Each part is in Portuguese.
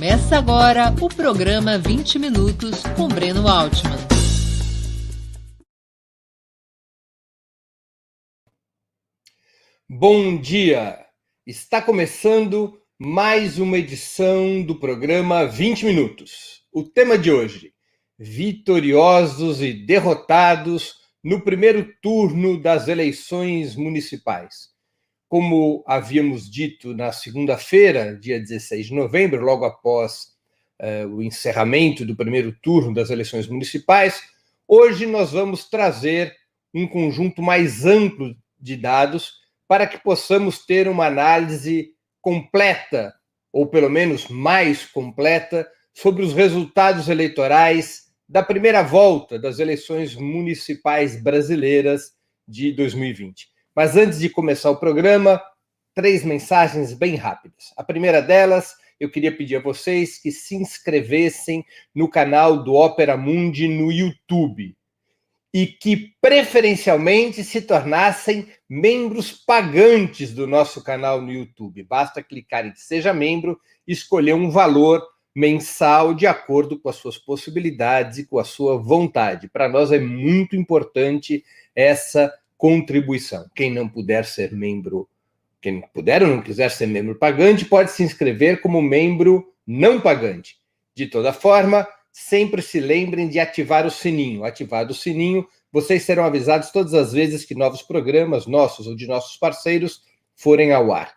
Começa agora o programa 20 Minutos com Breno Altman. Bom dia! Está começando mais uma edição do programa 20 Minutos. O tema de hoje: vitoriosos e derrotados no primeiro turno das eleições municipais. Como havíamos dito na segunda-feira, dia 16 de novembro, logo após o encerramento do primeiro turno das eleições municipais, hoje nós vamos trazer um conjunto mais amplo de dados para que possamos ter uma análise completa, ou pelo menos mais completa, sobre os resultados eleitorais da primeira volta das eleições municipais brasileiras de 2020. Mas antes de começar o programa, 3 mensagens bem rápidas. A primeira delas, eu queria pedir a vocês que se inscrevessem no canal do Opera Mundi no YouTube e que, preferencialmente, se tornassem membros pagantes do nosso canal no YouTube. Basta clicar em Seja Membro e escolher um valor mensal de acordo com as suas possibilidades e com a sua vontade. Para nós é muito importante essa contribuição. Quem não puder ser membro, quem puder ou não quiser ser membro pagante, pode se inscrever como membro não pagante. De toda forma, sempre se lembrem de ativar o sininho. Ativado o sininho, vocês serão avisados todas as vezes que novos programas, nossos ou de nossos parceiros, forem ao ar.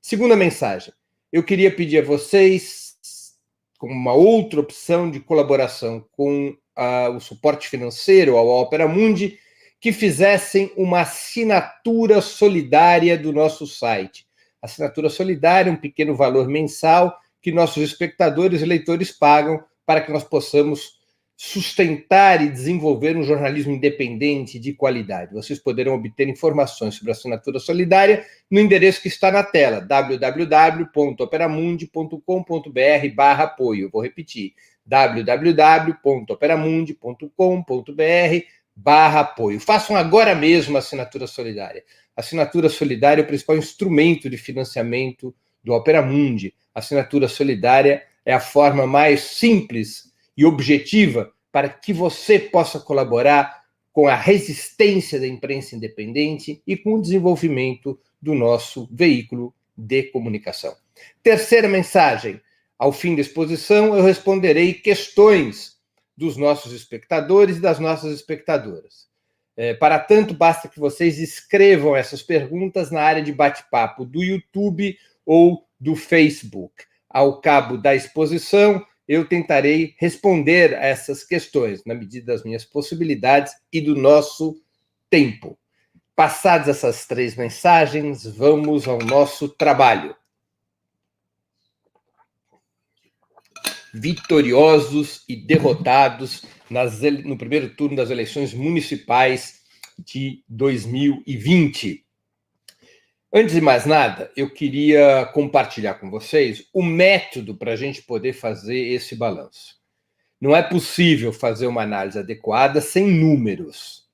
Segunda mensagem, eu queria pedir a vocês, como uma outra opção de colaboração com o suporte financeiro ao Opera Mundi, que fizessem uma assinatura solidária do nosso site. Assinatura solidária, um pequeno valor mensal que nossos espectadores e leitores pagam para que nós possamos sustentar e desenvolver um jornalismo independente de qualidade. Vocês poderão obter informações sobre a assinatura solidária no endereço que está na tela, www.operamundi.com.br/apoio. Vou repetir, www.operamundi.com.br/apoio. Façam agora mesmo a assinatura solidária. A assinatura solidária é o principal instrumento de financiamento do Opera Mundi. A assinatura solidária é a forma mais simples e objetiva para que você possa colaborar com a resistência da imprensa independente e com o desenvolvimento do nosso veículo de comunicação. Terceira mensagem. Ao fim da exposição, eu responderei questões dos nossos espectadores e das nossas espectadoras. Para tanto, basta que vocês escrevam essas perguntas na área de bate-papo do YouTube ou do Facebook. Ao cabo da exposição, eu tentarei responder a essas questões, na medida das minhas possibilidades e do nosso tempo. Passadas essas 3 mensagens, vamos ao nosso trabalho. Vitoriosos e derrotados no primeiro turno das eleições municipais de 2020. Antes de mais nada, eu queria compartilhar com vocês o método para a gente poder fazer esse balanço. Não é possível fazer uma análise adequada sem números.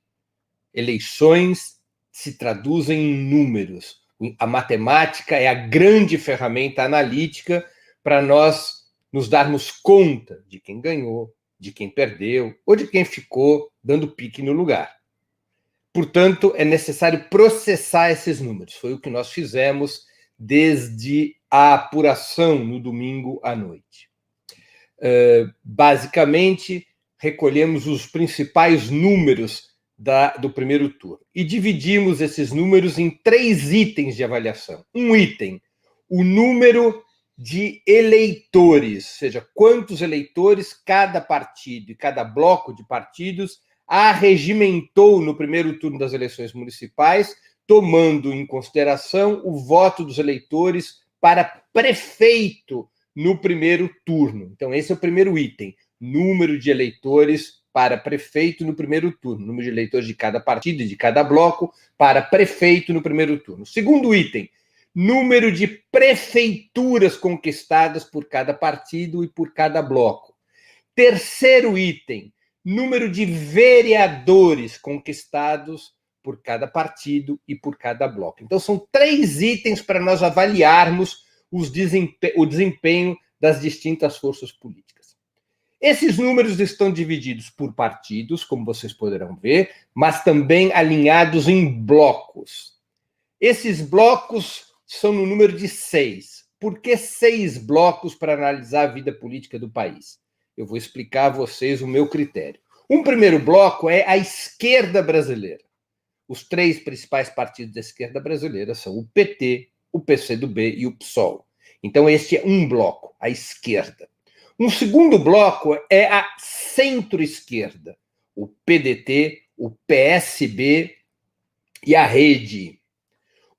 Eleições se traduzem em números. A matemática é a grande ferramenta analítica para nós nos darmos conta de quem ganhou, de quem perdeu ou de quem ficou dando pique no lugar. Portanto, é necessário processar esses números. Foi o que nós fizemos desde a apuração no domingo à noite. Basicamente, recolhemos os principais números do primeiro turno e dividimos esses números em 3 itens de avaliação. Um item, o número de eleitores, ou seja, quantos eleitores cada partido e cada bloco de partidos arregimentou no primeiro turno das eleições municipais, tomando em consideração o voto dos eleitores para prefeito no primeiro turno. Então, esse é o primeiro item, número de eleitores para prefeito no primeiro turno, número de eleitores de cada partido e de cada bloco para prefeito no primeiro turno. Segundo item, número de prefeituras conquistadas por cada partido e por cada bloco. Terceiro item, número de vereadores conquistados por cada partido e por cada bloco. Então, são 3 itens para nós avaliarmos o desempenho das distintas forças políticas. Esses números estão divididos por partidos, como vocês poderão ver, mas também alinhados em blocos. Esses blocos são no número de 6. Por que 6 blocos para analisar a vida política do país? Eu vou explicar a vocês o meu critério. Um primeiro bloco é a esquerda brasileira. Os 3 principais partidos da esquerda brasileira são o PT, o PCdoB e o PSOL. Então, este é um bloco, a esquerda. Um segundo bloco é a centro-esquerda, o PDT, o PSB e a Rede.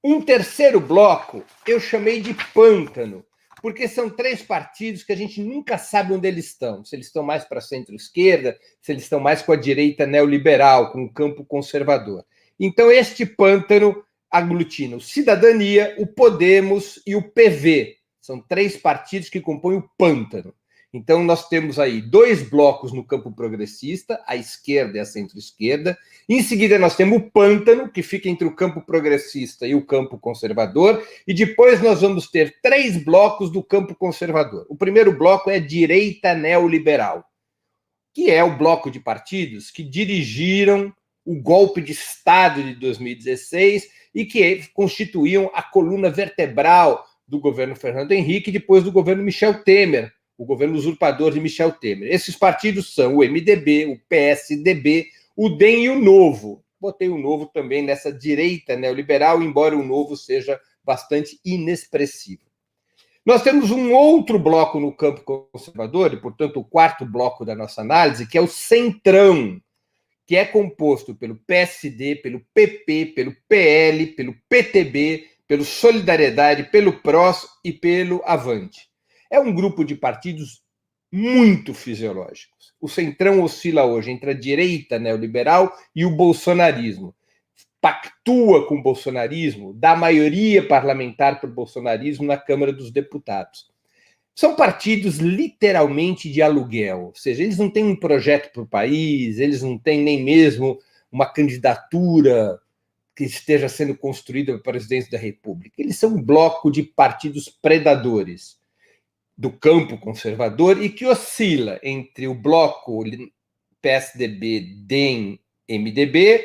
Um terceiro bloco eu chamei de pântano, porque são 3 partidos que a gente nunca sabe onde eles estão. Se eles estão mais para a centro-esquerda, se eles estão mais com a direita neoliberal, com o campo conservador. Então, este pântano aglutina o Cidadania, o Podemos e o PV. São 3 partidos que compõem o pântano. Então, nós temos aí 2 blocos no campo progressista, a esquerda e a centro-esquerda. Em seguida, nós temos o pântano, que fica entre o campo progressista e o campo conservador. E depois nós vamos ter 3 blocos do campo conservador. O primeiro bloco é a direita neoliberal, que é o bloco de partidos que dirigiram o golpe de Estado de 2016 e que constituíam a coluna vertebral do governo Fernando Henrique e depois do governo Michel Temer, o governo usurpador de Michel Temer. Esses partidos são o MDB, o PSDB, o DEM e o Novo. Botei o Novo também nessa direita neoliberal, embora o Novo seja bastante inexpressivo. Nós temos um outro bloco no campo conservador, e, portanto, o quarto bloco da nossa análise, que é o Centrão, que é composto pelo PSD, pelo PP, pelo PL, pelo PTB, pelo Solidariedade, pelo PROS e pelo Avante. É um grupo de partidos muito fisiológicos. O Centrão oscila hoje entre a direita neoliberal e o bolsonarismo. Pactua com o bolsonarismo, dá maioria parlamentar para o bolsonarismo na Câmara dos Deputados. São partidos literalmente de aluguel, ou seja, eles não têm um projeto para o país, eles não têm nem mesmo uma candidatura que esteja sendo construída para a presidência da República. Eles são um bloco de partidos predadores do campo conservador e que oscila entre o bloco PSDB, DEM, MDB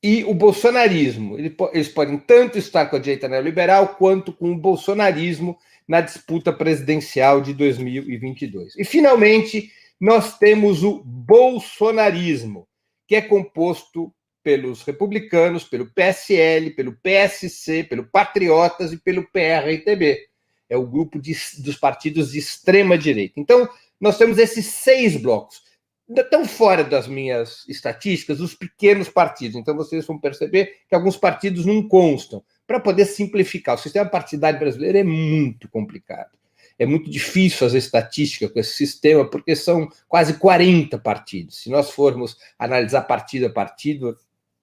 e o bolsonarismo. Eles podem tanto estar com a direita neoliberal quanto com o bolsonarismo na disputa presidencial de 2022. E, finalmente, nós temos o bolsonarismo, que é composto pelos republicanos, pelo PSL, pelo PSC, pelo Patriotas e pelo PRTB. É o grupo dos partidos de extrema-direita. Então, nós temos esses 6 blocos. Estão fora das minhas estatísticas os pequenos partidos. Então, vocês vão perceber que alguns partidos não constam. Para poder simplificar, o sistema partidário brasileiro é muito complicado. É muito difícil fazer estatística com esse sistema, porque são quase 40 partidos. Se nós formos analisar partido a partido,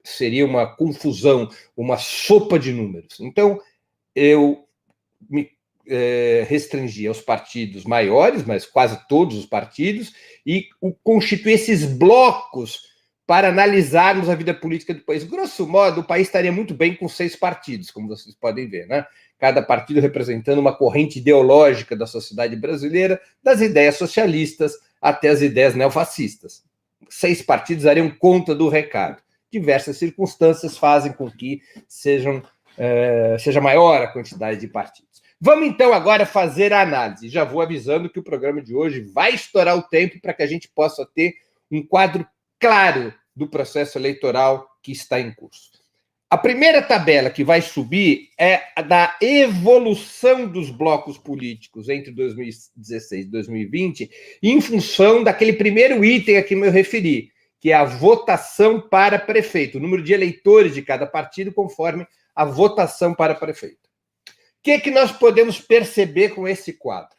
seria uma confusão, uma sopa de números. Então, eu me restringir aos partidos maiores, mas quase todos os partidos, e constituir esses blocos para analisarmos a vida política do país. Grosso modo, o país estaria muito bem com 6 partidos, como vocês podem ver, né? Cada partido representando uma corrente ideológica da sociedade brasileira, das ideias socialistas até as ideias neofascistas. 6 partidos dariam conta do recado. Diversas circunstâncias fazem com que seja maior a quantidade de partidos. Vamos, então, agora fazer a análise. Já vou avisando que o programa de hoje vai estourar o tempo para que a gente possa ter um quadro claro do processo eleitoral que está em curso. A primeira tabela que vai subir é a da evolução dos blocos políticos entre 2016 e 2020, em função daquele primeiro item a que me referi, que é a votação para prefeito, o número de eleitores de cada partido conforme a votação para prefeito. O que nós podemos perceber com esse quadro?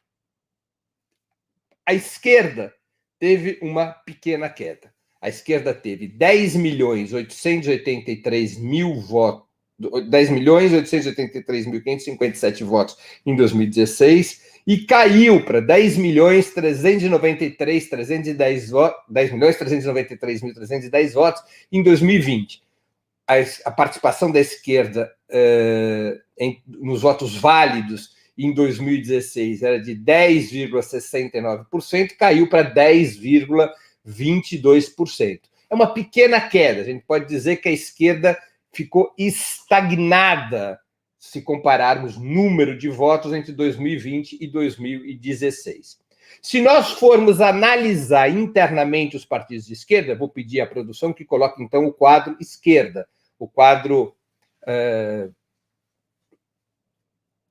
A esquerda teve uma pequena queda. A esquerda teve 10.883.000 votos, 10.883.557 votos em 2016 e caiu para 10.393.310 votos em 2020. A participação da esquerda nos votos válidos em 2016 era de 10,69%, caiu para 10,22%. É uma pequena queda, a gente pode dizer que a esquerda ficou estagnada se compararmos número de votos entre 2020 e 2016. Se nós formos analisar internamente os partidos de esquerda, vou pedir à produção que coloque, então, o quadro esquerda, o quadro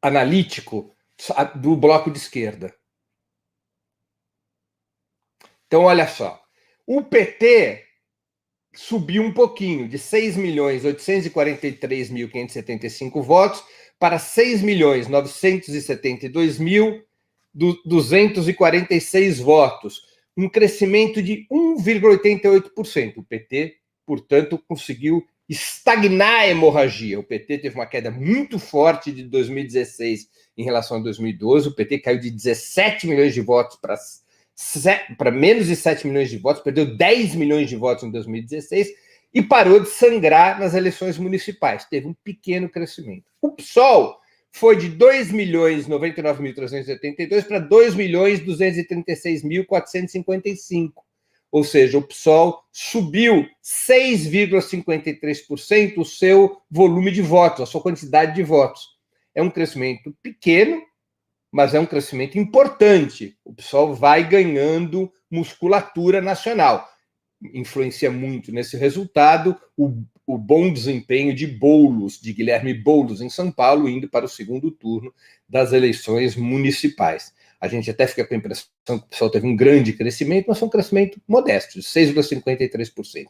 analítico do bloco de esquerda. Então, olha só. O PT subiu um pouquinho, de 6.843.575 votos para 6.972.246 votos, um crescimento de 1,88%. O PT, portanto, conseguiu estagnar a hemorragia. O PT teve uma queda muito forte de 2016 em relação a 2012. O PT caiu de 17 milhões de votos para menos de 7 milhões de votos, perdeu 10 milhões de votos em 2016 e parou de sangrar nas eleições municipais. Teve um pequeno crescimento. O PSOL foi de 2.099.382 para 2.236.455. Ou seja, o PSOL subiu 6,53% o seu volume de votos, a sua quantidade de votos. É um crescimento pequeno, mas é um crescimento importante. O PSOL vai ganhando musculatura nacional. Influencia muito nesse resultado o bom desempenho de Boulos, de Guilherme Boulos, em São Paulo, indo para o segundo turno das eleições municipais. A gente até fica com a impressão que o PSOL teve um grande crescimento, mas foi um crescimento modesto, de 6,53%.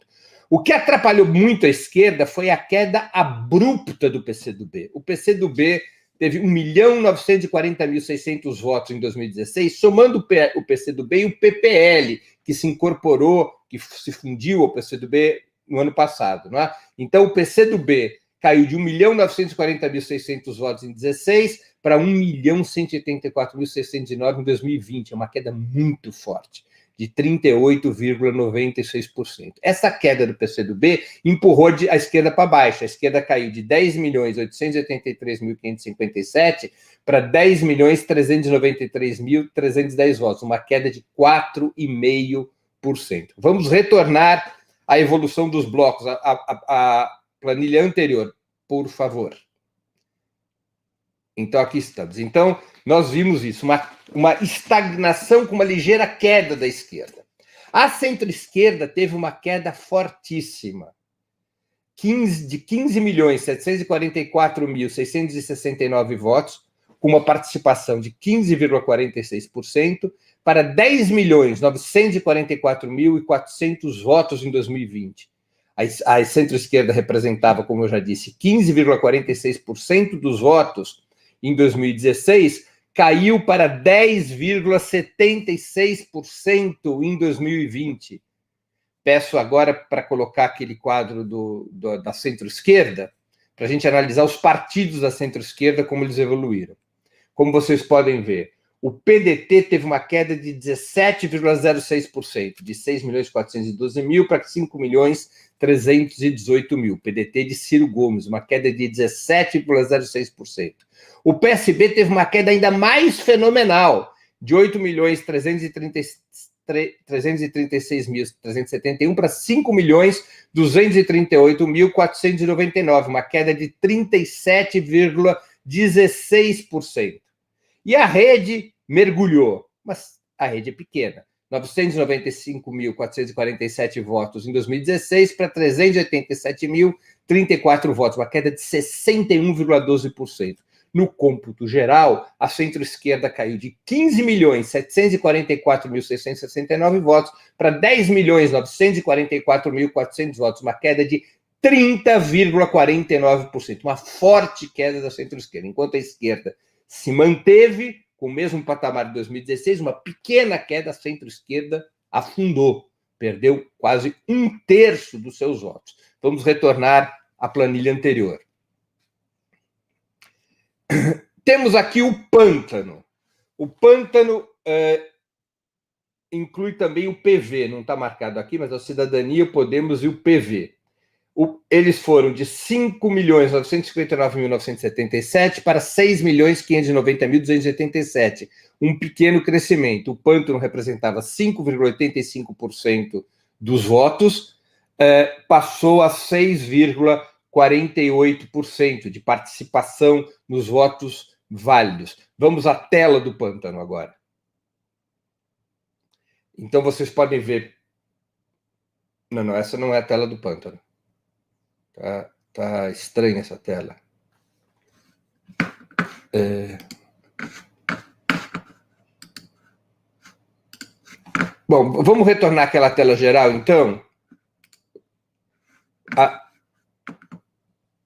O que atrapalhou muito a esquerda foi a queda abrupta do PCdoB. O PCdoB teve 1.940.600 votos em 2016, somando o PCdoB e o PPL, que se incorporou, que se fundiu ao PCdoB no ano passado. Não é? Então, o PCdoB caiu de 1.940.600 votos em 2016 para 1.184.609 em 2020. É uma queda muito forte, de 38,96%. Essa queda do PCdoB empurrou a esquerda para baixo. A esquerda caiu de 10.883.557 para 10.393.310 votos, uma queda de 4,5%. Vamos retornar à evolução dos blocos, a planilha anterior, por favor. Então, aqui estamos. Então, nós vimos isso, uma estagnação com uma ligeira queda da esquerda. A centro-esquerda teve uma queda fortíssima, de 15.744.669 votos, com uma participação de 15,46%, para 10.944.400 votos em 2020. A centro-esquerda representava, como eu já disse, 15,46% dos votos em 2016, caiu para 10,76% em 2020. Peço agora para colocar aquele quadro da centro-esquerda, para a gente analisar os partidos da centro-esquerda, como eles evoluíram. Como vocês podem ver, o PDT teve uma queda de 17,06%, de 6.412.000 para 5.318.000. PDT de Ciro Gomes, uma queda de 17,06%. O PSB teve uma queda ainda mais fenomenal, de 8.336.371 para 5.238.499, uma queda de 37,16%. E a rede mergulhou, mas a rede é pequena. 995.447 votos em 2016 para 387.034 votos, uma queda de 61,12%. No cômputo geral, a centro-esquerda caiu de 15.744.669 votos para 10.944.400 votos, uma queda de 30,49%, uma forte queda da centro-esquerda, enquanto a esquerda se manteve com o mesmo patamar de 2016, uma pequena queda, a centro-esquerda afundou, perdeu quase 1/3 dos seus votos. Vamos retornar à planilha anterior. Temos aqui o pântano. O pântano inclui também o PV, não está marcado aqui, mas a Cidadania, o Podemos e o PV. Eles foram de 5.959.977 para 6.590.287, um pequeno crescimento. O pântano representava 5,85% dos votos, passou a 6,48% de participação nos votos válidos. Vamos à tela do pântano agora. Então, vocês podem ver... Não, essa não é a tela do pântano. Tá estranha essa tela. Bom, vamos retornar àquela tela geral, então?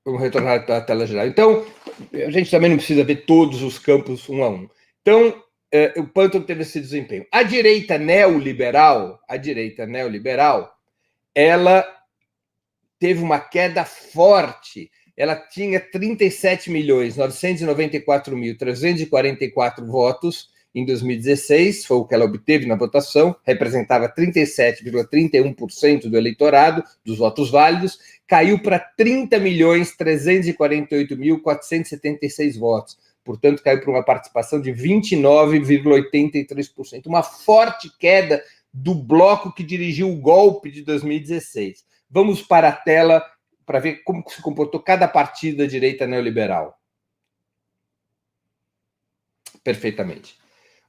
Vamos retornar à tela geral. Então, a gente também não precisa ver todos os campos um a um. Então, o pântano teve esse desempenho. A direita neoliberal, ela teve uma queda forte. Ela tinha 37.994.344 votos em 2016, foi o que ela obteve na votação, representava 37,31% do eleitorado, dos votos válidos, caiu para 30.348.476 votos. Portanto, caiu para uma participação de 29,83%. Uma forte queda do bloco que dirigiu o golpe de 2016. Vamos para a tela para ver como se comportou cada partido da direita neoliberal. Perfeitamente.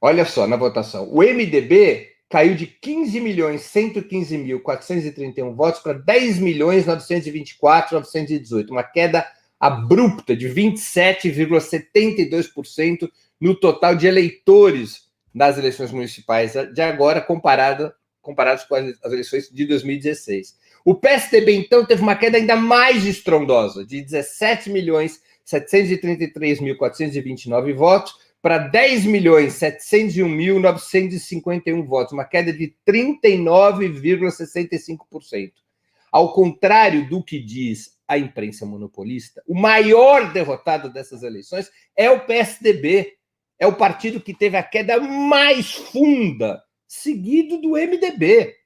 Olha só, na votação. O MDB caiu de 15.115.431 votos para 10.924.918. Uma queda abrupta de 27,72% no total de eleitores nas eleições municipais de agora, comparados com as eleições de 2016. O PSDB, então, teve uma queda ainda mais estrondosa, de 17.733.429 votos para 10.701.951 votos, uma queda de 39,65%. Ao contrário do que diz a imprensa monopolista, o maior derrotado dessas eleições é o PSDB, é o partido que teve a queda mais funda, seguido do MDB.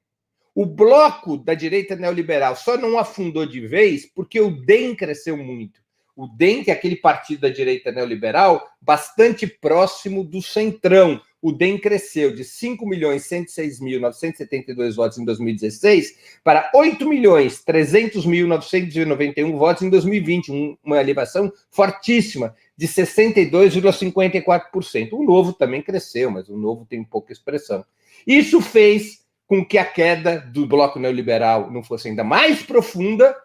O bloco da direita neoliberal só não afundou de vez porque o DEM cresceu muito. O DEM, que é aquele partido da direita neoliberal, bastante próximo do centrão. O DEM cresceu de 5.106.972 votos em 2016 para 8.300.991 votos em 2020, uma elevação fortíssima de 62,54%. O Novo também cresceu, mas o Novo tem pouca expressão. Isso fez com que a queda do bloco neoliberal não fosse ainda mais profunda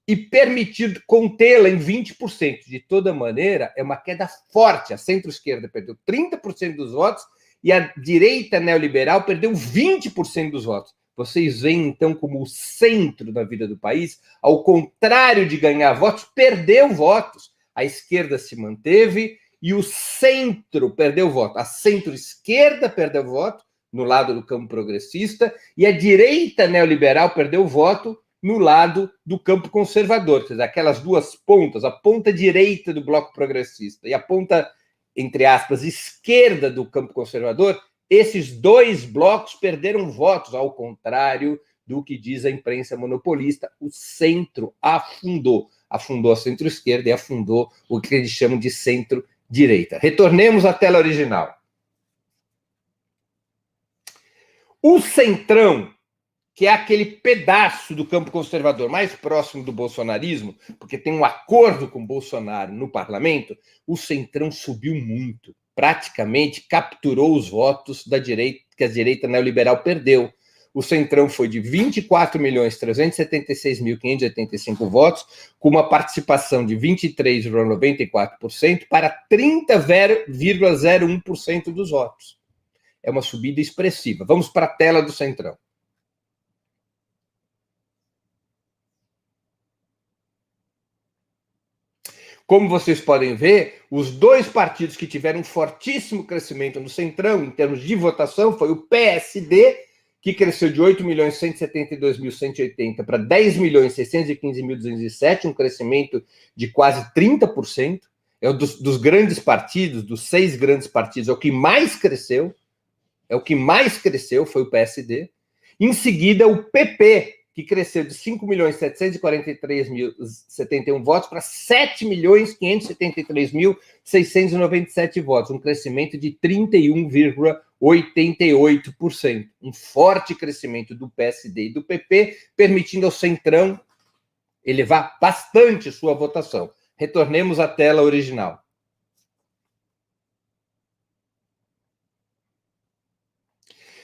e permitir contê-la em 20%. De toda maneira, é uma queda forte. A centro-esquerda perdeu 30% dos votos e a direita neoliberal perdeu 20% dos votos. Vocês veem, então, como o centro da vida do país, ao contrário de ganhar votos, perdeu votos. A esquerda se manteve e o centro perdeu voto. A centro-esquerda perdeu voto no lado do campo progressista e a direita neoliberal perdeu voto no lado do campo conservador. Quer dizer, aquelas duas pontas, a ponta direita do bloco progressista e a ponta, entre aspas, esquerda do campo conservador, esses dois blocos perderam votos, ao contrário do que diz a imprensa monopolista. O centro afundou a centro-esquerda e afundou o que eles chamam de centro-direita. Retornemos à tela original. O centrão, que é aquele pedaço do campo conservador mais próximo do bolsonarismo, porque tem um acordo com Bolsonaro no parlamento, o centrão subiu muito, praticamente capturou os votos da direita, que a direita neoliberal perdeu. O centrão foi de 24.376.585 votos, com uma participação de 23,94% para 30,01% dos votos. É uma subida expressiva. Vamos para a tela do centrão. Como vocês podem ver, os dois partidos que tiveram um fortíssimo crescimento no centrão, em termos de votação, foi o PSD, que cresceu de 8.172.180 para 10.615.207, um crescimento de quase 30%. É um dos grandes partidos, dos 6 grandes partidos, é o que mais cresceu. Foi o PSD. Em seguida, o PP, que cresceu de 5.743.071 votos para 7.573.697 votos, um crescimento de 31,88%. Um forte crescimento do PSD e do PP, permitindo ao Centrão elevar bastante sua votação. Retornemos à tela original.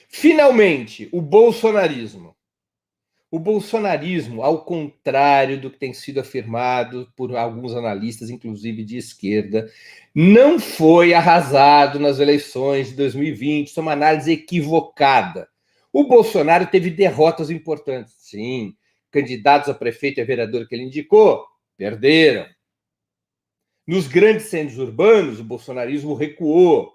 Finalmente, o bolsonarismo. O bolsonarismo, ao contrário do que tem sido afirmado por alguns analistas, inclusive de esquerda, não foi arrasado nas eleições de 2020. Isso é uma análise equivocada. O Bolsonaro teve derrotas importantes, sim. Candidatos a prefeito e a vereador que ele indicou, perderam. Nos grandes centros urbanos, o bolsonarismo recuou.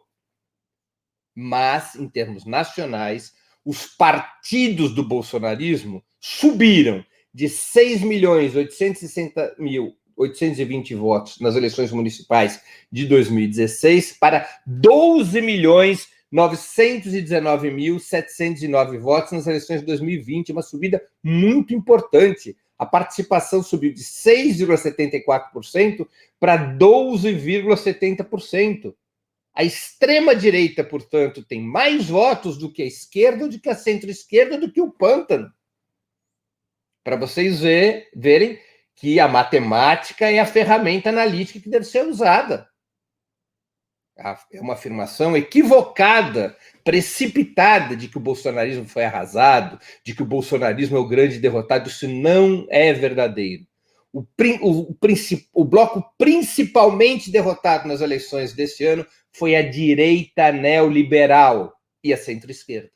Mas, em termos nacionais, os partidos do bolsonarismo subiram de 6.860.820 votos nas eleições municipais de 2016 para 12.919.709 votos nas eleições de 2020, uma subida muito importante. A participação subiu de 6,74% para 12,70%. A extrema-direita, portanto, tem mais votos do que a esquerda, do que a centro-esquerda, do que o pântano. Para vocês verem que a matemática é a ferramenta analítica que deve ser usada. É uma afirmação equivocada, precipitada, de que o bolsonarismo foi arrasado, de que o bolsonarismo é o grande derrotado. Isso não é verdadeiro. O bloco principalmente derrotado nas eleições desse ano foi a direita neoliberal e a centro-esquerda.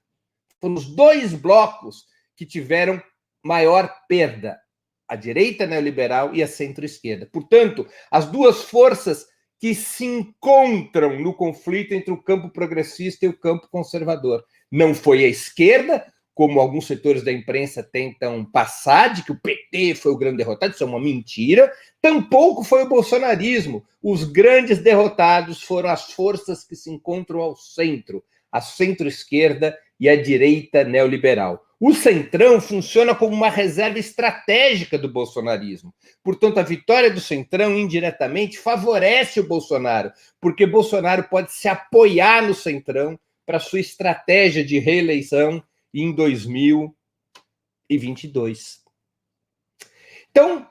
Foram os dois blocos que tiveram maior perda, a direita neoliberal e a centro-esquerda. Portanto, as duas forças que se encontram no conflito entre o campo progressista e o campo conservador. Não foi a esquerda, como alguns setores da imprensa tentam passar, de que o PT foi o grande derrotado, isso é uma mentira. Tampouco foi o bolsonarismo. Os grandes derrotados foram as forças que se encontram ao centro, a centro-esquerda e a direita neoliberal. O Centrão funciona como uma reserva estratégica do bolsonarismo. Portanto, a vitória do Centrão, indiretamente, favorece o Bolsonaro, porque Bolsonaro pode se apoiar no Centrão para sua estratégia de reeleição em 2022. Então,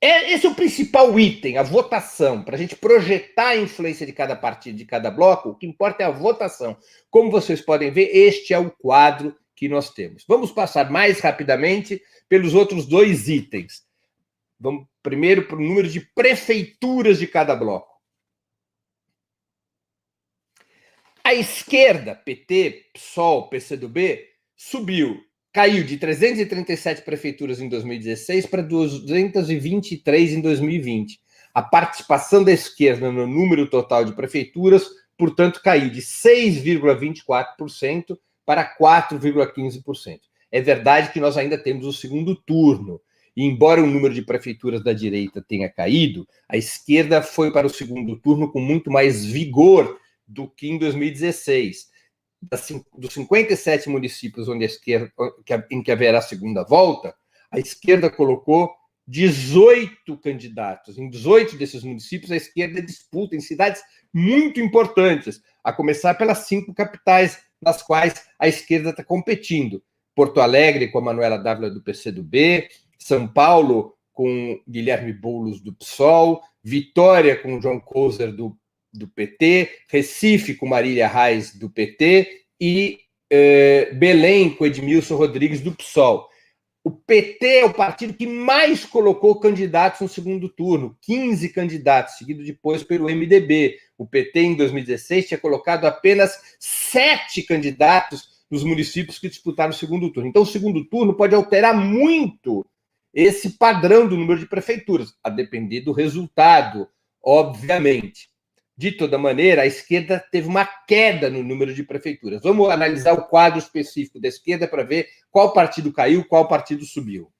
esse é o principal item, a votação. Para a gente projetar a influência de cada partido, de cada bloco, o que importa é a votação. Como vocês podem ver, este é o quadro que nós temos. Vamos passar mais rapidamente pelos outros dois itens. Vamos primeiro para o número de prefeituras de cada bloco. A esquerda, PT, PSOL, PCdoB, caiu de 337 prefeituras em 2016 para 223 em 2020. A participação da esquerda no número total de prefeituras, portanto, caiu de 6,24% para 4,15%. É verdade que nós ainda temos o segundo turno. E embora o número de prefeituras da direita tenha caído, a esquerda foi para o segundo turno com muito mais vigor do que em 2016. Dos 57 municípios onde a esquerda, em que haverá a segunda volta, a esquerda colocou 18 candidatos. Em 18 desses municípios, a esquerda disputa em cidades muito importantes, a começar pelas 5 capitais nas quais a esquerda está competindo. Porto Alegre, com a Manuela Dávila, do PCdoB, São Paulo, com Guilherme Boulos, do PSOL, Vitória, com João Couser, do PT, Recife, com Marília Reis, do PT, e Belém, com Edmilson Rodrigues, do PSOL. O PT é o partido que mais colocou candidatos no segundo turno, 15 candidatos, seguido depois pelo MDB. O PT, em 2016, tinha colocado apenas 7 candidatos nos municípios que disputaram o segundo turno. Então, o segundo turno pode alterar muito esse padrão do número de prefeituras, a depender do resultado, obviamente. De toda maneira, a esquerda teve uma queda no número de prefeituras. Vamos analisar o quadro específico da esquerda para ver qual partido caiu, qual partido subiu.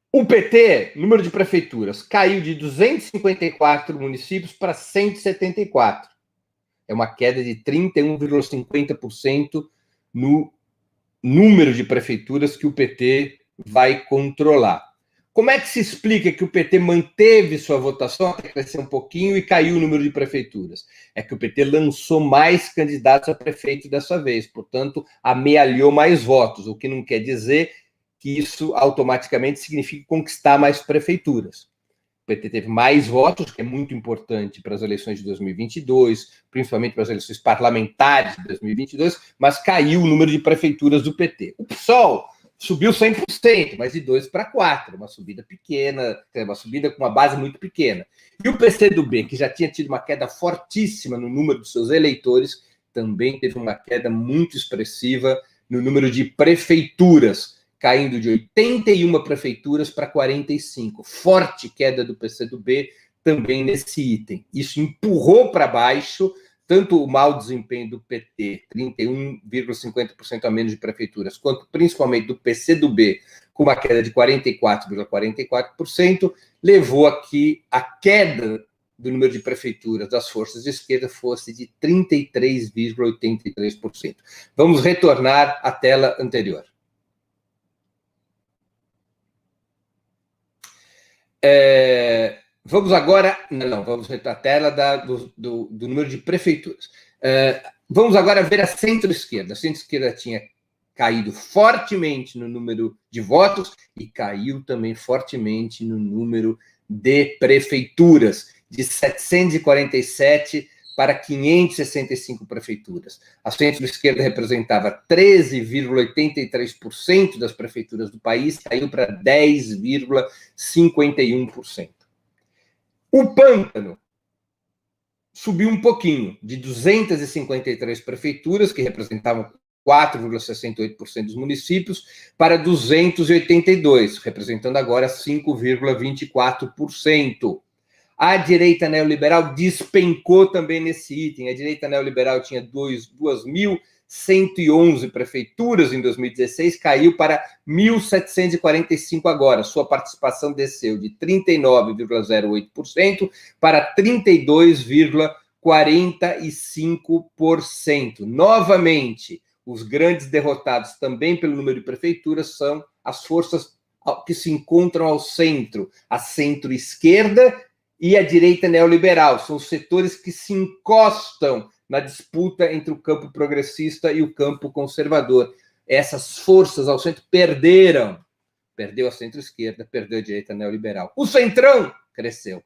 O PT, número de prefeituras, caiu de 254 municípios para 174. É uma queda de 31,50% no número de prefeituras que o PT vai controlar. Como é que se explica que o PT manteve sua votação até crescer um pouquinho e caiu o número de prefeituras? É que o PT lançou mais candidatos a prefeito dessa vez, portanto, amealhou mais votos, o que não quer dizer que isso automaticamente signifique conquistar mais prefeituras. O PT teve mais votos, que é muito importante para as eleições de 2022, principalmente para as eleições parlamentares de 2022, mas caiu o número de prefeituras do PT. O PSOL subiu 100%, mas de 2 para 4, uma subida pequena, uma subida com uma base muito pequena. E o PCdoB, que já tinha tido uma queda fortíssima no número de seus eleitores, também teve uma queda muito expressiva no número de prefeituras, caindo de 81 prefeituras para 45. Forte queda do PCdoB também nesse item. Isso empurrou para baixo tanto o mau desempenho do PT, 31,50% a menos de prefeituras, quanto principalmente do PCdoB, com uma queda de 44,44%, levou aqui a queda do número de prefeituras das forças de esquerda fosse de 33,83%. Vamos retornar à tela anterior. Vamos agora. Não, vamos à tela do número de prefeituras. Vamos agora ver a centro-esquerda. A centro-esquerda tinha caído fortemente no número de votos e caiu também fortemente no número de prefeituras, de 747 para 565 prefeituras. A centro-esquerda representava 13,83% das prefeituras do país, caiu para 10,51%. O Pântano subiu um pouquinho, de 253 prefeituras, que representavam 4,68% dos municípios, para 282, representando agora 5,24%. A direita neoliberal despencou também nesse item. A direita neoliberal tinha 2.111 prefeituras em 2016, caiu para 1.745 agora. Sua participação desceu de 39,08% para 32,45%. Novamente, os grandes derrotados também pelo número de prefeituras são as forças que se encontram ao centro, a centro-esquerda e a direita neoliberal. São os setores que se encostam na disputa entre o campo progressista e o campo conservador. Essas forças ao centro perderam. Perdeu a centro-esquerda, perdeu a direita neoliberal. O centrão cresceu,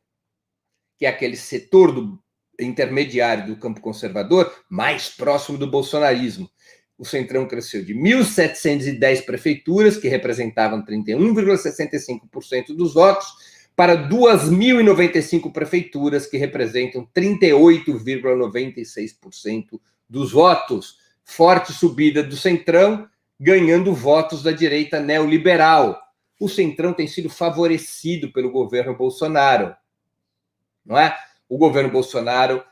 que é aquele setor intermediário do campo conservador mais próximo do bolsonarismo. O centrão cresceu de 1.710 prefeituras, que representavam 31,65% dos votos, para 2.095 prefeituras, que representam 38,96% dos votos. Forte subida do centrão, ganhando votos da direita neoliberal. O centrão tem sido favorecido pelo governo Bolsonaro, não é? O governo Bolsonaro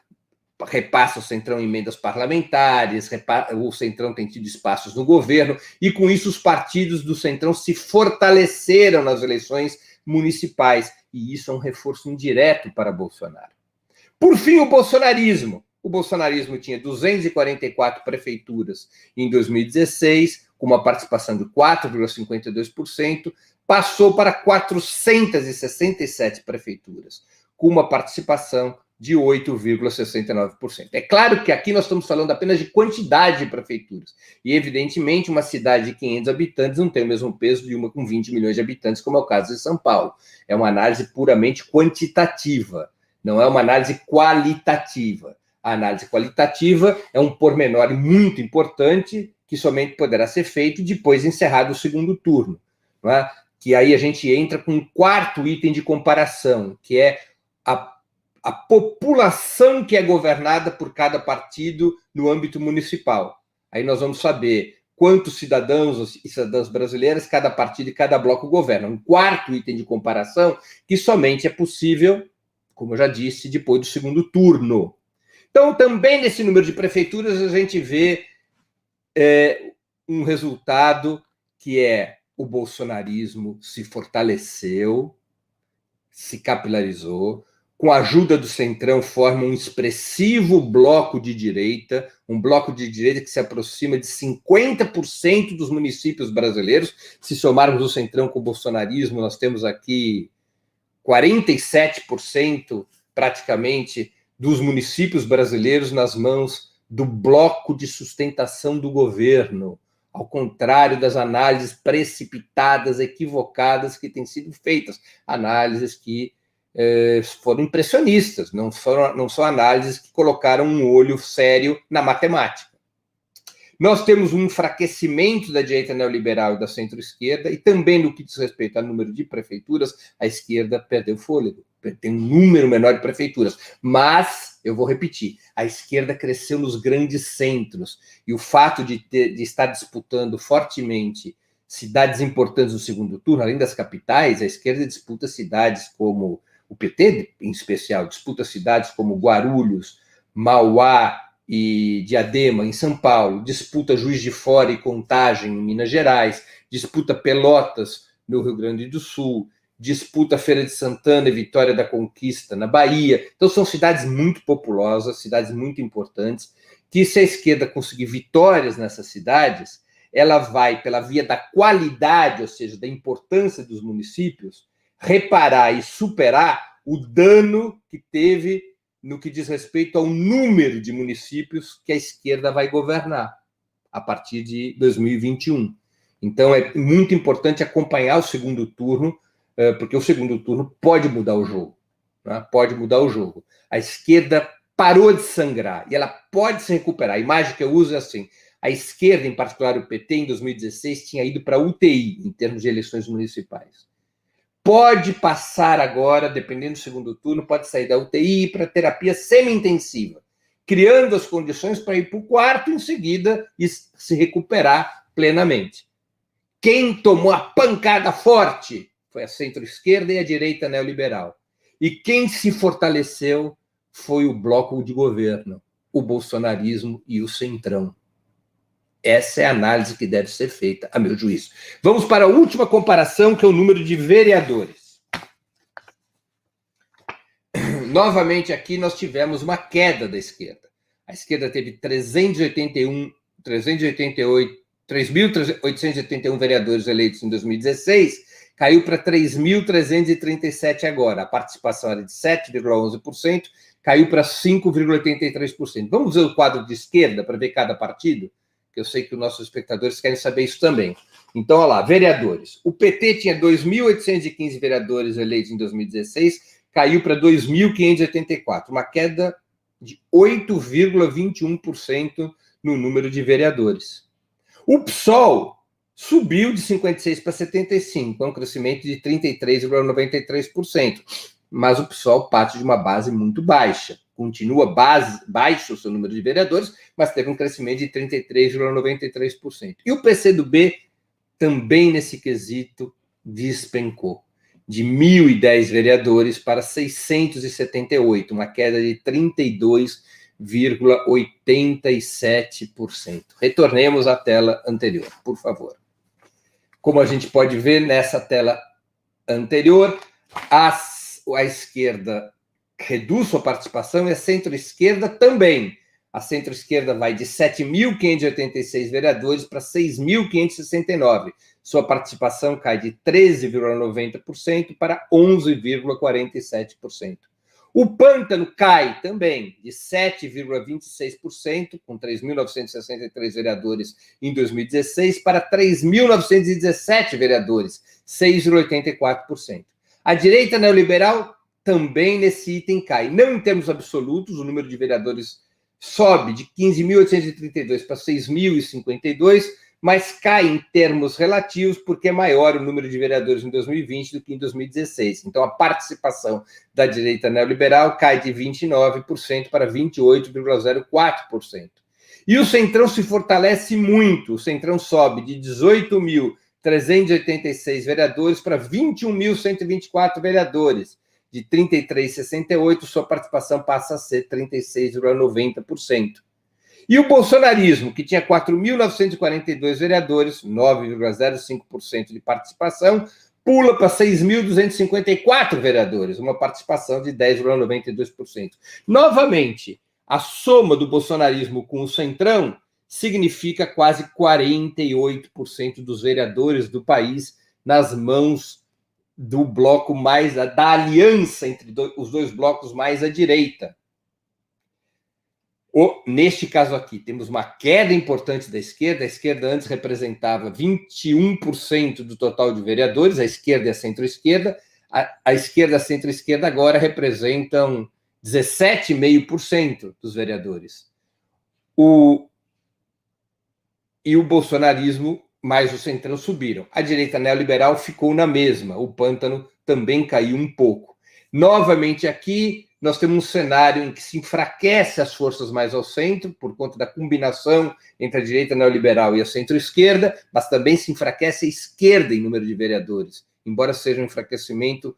repassa o centrão em emendas parlamentares, o centrão tem tido espaços no governo, e com isso os partidos do centrão se fortaleceram nas eleições municipais, e isso é um reforço indireto para Bolsonaro. Por fim, o bolsonarismo. O bolsonarismo tinha 244 prefeituras em 2016, com uma participação de 4,52%, passou para 467 prefeituras, com uma participação de 8,69%. É claro que aqui nós estamos falando apenas de quantidade de prefeituras. E, evidentemente, uma cidade de 500 habitantes não tem o mesmo peso de uma com 20 milhões de habitantes, como é o caso de São Paulo. É uma análise puramente quantitativa, não é uma análise qualitativa. A análise qualitativa é um pormenor muito importante que somente poderá ser feito depois de encerrado o segundo turno, não é? Que aí a gente entra com um quarto item de comparação, que é a população que é governada por cada partido no âmbito municipal. Aí nós vamos saber quantos cidadãos e cidadãs brasileiras cada partido e cada bloco governa. Um quarto item de comparação que somente é possível, como eu já disse, depois do segundo turno. Então, também nesse número de prefeituras, a gente vê um resultado que é o bolsonarismo se fortaleceu, se capilarizou, com a ajuda do Centrão, forma um expressivo bloco de direita, um bloco de direita que se aproxima de 50% dos municípios brasileiros. Se somarmos o Centrão com o bolsonarismo, nós temos aqui 47% praticamente dos municípios brasileiros nas mãos do bloco de sustentação do governo, ao contrário das análises precipitadas, equivocadas que têm sido feitas, análises que foram impressionistas, não são análises que colocaram um olho sério na matemática. Nós temos um enfraquecimento da direita neoliberal e da centro-esquerda, e também no que diz respeito ao número de prefeituras, a esquerda perdeu fôlego, tem um número menor de prefeituras. Mas, eu vou repetir, a esquerda cresceu nos grandes centros, e o fato de estar disputando fortemente cidades importantes no segundo turno, além das capitais, a esquerda disputa cidades como o PT, em especial, disputa cidades como Guarulhos, Mauá e Diadema, em São Paulo, disputa Juiz de Fora e Contagem, em Minas Gerais, disputa Pelotas, no Rio Grande do Sul, disputa Feira de Santana e Vitória da Conquista, na Bahia. Então, são cidades muito populosas, cidades muito importantes, que se a esquerda conseguir vitórias nessas cidades, ela vai, pela via da qualidade, ou seja, da importância dos municípios, reparar e superar o dano que teve no que diz respeito ao número de municípios que a esquerda vai governar a partir de 2021. Então, é muito importante acompanhar o segundo turno, porque o segundo turno pode mudar o jogo. Né? Pode mudar o jogo. A esquerda parou de sangrar e ela pode se recuperar. A imagem que eu uso é assim: a esquerda, em particular o PT, em 2016, tinha ido para a UTI, em termos de eleições municipais. Pode passar agora, dependendo do segundo turno, pode sair da UTI para terapia semi-intensiva, criando as condições para ir para o quarto em seguida e se recuperar plenamente. Quem tomou a pancada forte foi a centro-esquerda e a direita neoliberal. E quem se fortaleceu foi o bloco de governo, o bolsonarismo e o centrão. Essa é a análise que deve ser feita, a meu juízo. Vamos para a última comparação, que é o número de vereadores. Novamente aqui nós tivemos uma queda da esquerda. A esquerda teve 3.881 vereadores eleitos em 2016, caiu para 3.337 agora. A participação era de 7,11%, caiu para 5,83%. Vamos ver o quadro de esquerda para ver cada partido? Que eu sei que os nossos espectadores querem saber isso também. Então, olha lá, vereadores. O PT tinha 2.815 vereadores eleitos em 2016, caiu para 2.584, uma queda de 8,21% no número de vereadores. O PSOL subiu de 56 para 75, é um crescimento de 33,93%, mas o PSOL parte de uma base muito baixa. Continua baixo o seu número de vereadores, mas teve um crescimento de 33,93%. E o PCdoB também, nesse quesito, despencou, de 1.010 vereadores para 678, uma queda de 32,87%. Retornemos à tela anterior, por favor. Como a gente pode ver nessa tela anterior, a esquerda reduz sua participação e a centro-esquerda também. A centro-esquerda vai de 7.586 vereadores para 6.569. Sua participação cai de 13,90% para 11,47%. O Pântano cai também de 7,26%, com 3.963 vereadores em 2016, para 3.917 vereadores, 6,84%. A direita neoliberal também nesse item cai. Não em termos absolutos, o número de vereadores sobe de 15.832 para 6.052, mas cai em termos relativos porque é maior o número de vereadores em 2020 do que em 2016. Então, a participação da direita neoliberal cai de 29% para 28,04%. E o Centrão se fortalece muito. O Centrão sobe de 18.386 vereadores para 21.124 vereadores. De 33,68%, sua participação passa a ser 36,90%. E o bolsonarismo, que tinha 4.942 vereadores, 9,05% de participação, pula para 6.254 vereadores, uma participação de 10,92%. Novamente, a soma do bolsonarismo com o Centrão significa quase 48% dos vereadores do país nas mãos do bloco mais, da aliança entre os dois blocos mais à direita. Neste caso aqui, temos uma queda importante da esquerda. A esquerda antes representava 21% do total de vereadores, a esquerda e a centro-esquerda. A esquerda e a centro-esquerda agora representam 17,5% dos vereadores. E o bolsonarismo mais o Centrão subiram. A direita neoliberal ficou na mesma. O pântano também caiu um pouco. Novamente aqui, nós temos um cenário em que se enfraquece as forças mais ao centro, por conta da combinação entre a direita neoliberal e a centro-esquerda, mas também se enfraquece a esquerda em número de vereadores. Embora seja um enfraquecimento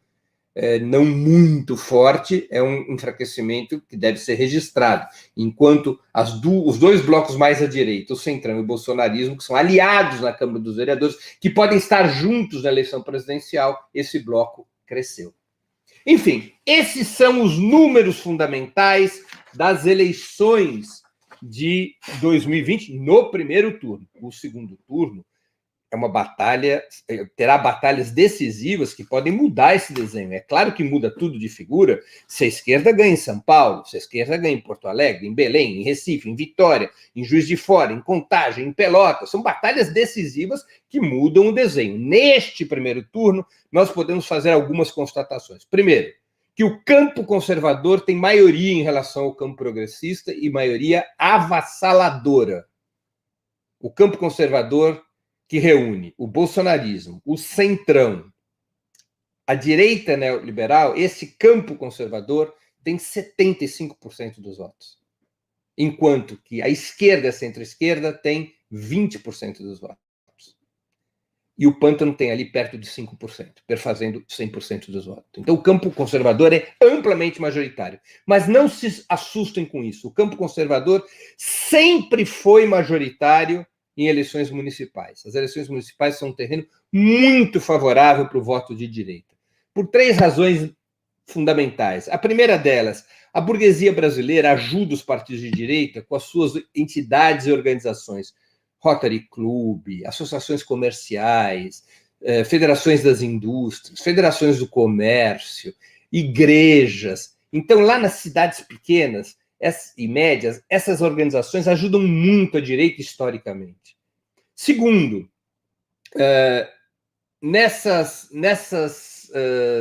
não muito forte, é um enfraquecimento que deve ser registrado. Enquanto os dois blocos mais à direita, o Centrão e o bolsonarismo, que são aliados na Câmara dos Vereadores, que podem estar juntos na eleição presidencial, esse bloco cresceu. Enfim, esses são os números fundamentais das eleições de 2020 no primeiro turno. O segundo turno é uma batalha, terá batalhas decisivas que podem mudar esse desenho. É claro que muda tudo de figura se a esquerda ganha em São Paulo, se a esquerda ganha em Porto Alegre, em Belém, em Recife, em Vitória, em Juiz de Fora, em Contagem, em Pelotas. São batalhas decisivas que mudam o desenho. Neste primeiro turno, nós podemos fazer algumas constatações. Primeiro, que o campo conservador tem maioria em relação ao campo progressista e maioria avassaladora. O campo conservador, que reúne o bolsonarismo, o centrão, a direita neoliberal, esse campo conservador tem 75% dos votos. Enquanto que a esquerda e a centro-esquerda tem 20% dos votos. E o pântano tem ali perto de 5%, perfazendo 100% dos votos. Então, o campo conservador é amplamente majoritário. Mas não se assustem com isso. O campo conservador sempre foi majoritário em eleições municipais. As eleições municipais são um terreno muito favorável para o voto de direita, por 3 razões fundamentais. A primeira delas, a burguesia brasileira ajuda os partidos de direita com as suas entidades e organizações, Rotary Club, associações comerciais, federações das indústrias, federações do comércio, igrejas. Então, lá nas cidades pequenas e médias, essas organizações ajudam muito a direita historicamente. Segundo, nessas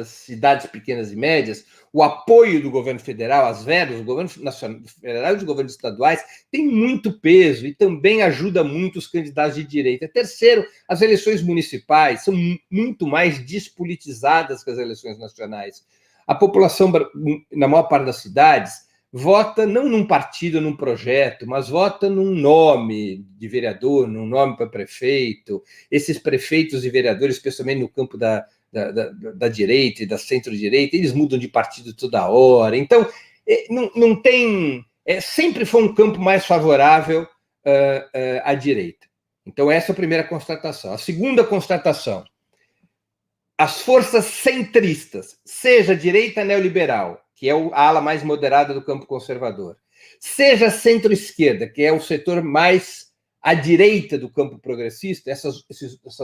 cidades pequenas e médias, o apoio do governo federal, as verbas do governo nacional, federal e dos governos estaduais tem muito peso e também ajuda muito os candidatos de direita. Terceiro, as eleições municipais são muito mais despolitizadas que as eleições nacionais. A população, na maior parte das cidades, vota não num partido, num projeto, mas vota num nome de vereador, num nome para prefeito. Esses prefeitos e vereadores, especialmente no campo da direita e da centro-direita, eles mudam de partido toda hora. Então, não tem... sempre foi um campo mais favorável à direita. Então, essa é a primeira constatação. A segunda constatação, as forças centristas, seja a direita neoliberal, que é a ala mais moderada do campo conservador, seja a centro-esquerda, que é o setor mais à direita do campo progressista, essas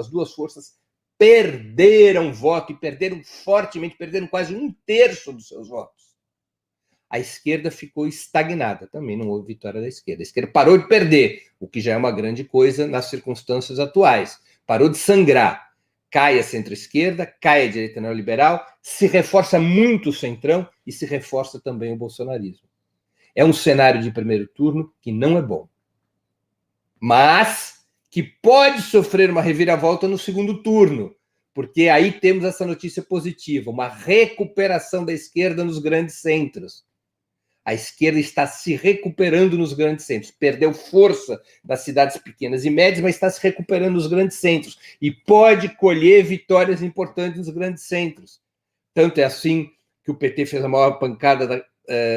duas forças perderam voto e perderam fortemente, perderam quase 1/3 dos seus votos. A esquerda ficou estagnada, também não houve vitória da esquerda. A esquerda parou de perder, o que já é uma grande coisa nas circunstâncias atuais. Parou de sangrar. Cai a centro-esquerda, cai a direita neoliberal, se reforça muito o centrão e se reforça também o bolsonarismo. É um cenário de primeiro turno que não é bom, mas que pode sofrer uma reviravolta no segundo turno, porque aí temos essa notícia positiva, uma recuperação da esquerda nos grandes centros. A esquerda está se recuperando nos grandes centros. Perdeu força das cidades pequenas e médias, mas está se recuperando nos grandes centros. E pode colher vitórias importantes nos grandes centros. Tanto é assim que o PT fez a maior pancada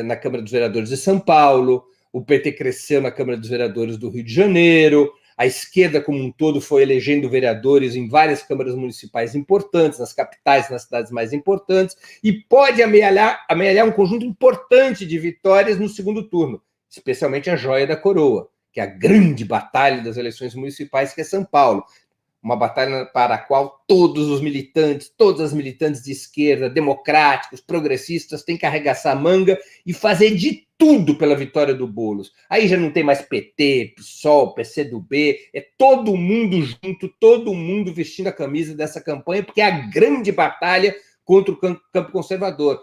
na Câmara dos Vereadores de São Paulo, o PT cresceu na Câmara dos Vereadores do Rio de Janeiro, A esquerda como um todo foi elegendo vereadores em várias câmaras municipais importantes, nas capitais, nas cidades mais importantes, e pode amealhar um conjunto importante de vitórias no segundo turno, especialmente a joia da coroa, que é a grande batalha das eleições municipais, que é São Paulo. Uma batalha para a qual todos os militantes, todas as militantes de esquerda, democráticos, progressistas, têm que arregaçar a manga e fazer de tudo pela vitória do Boulos. Aí já não tem mais PT, PSOL, PCdoB, é todo mundo junto, todo mundo vestindo a camisa dessa campanha, porque é a grande batalha contra o campo conservador.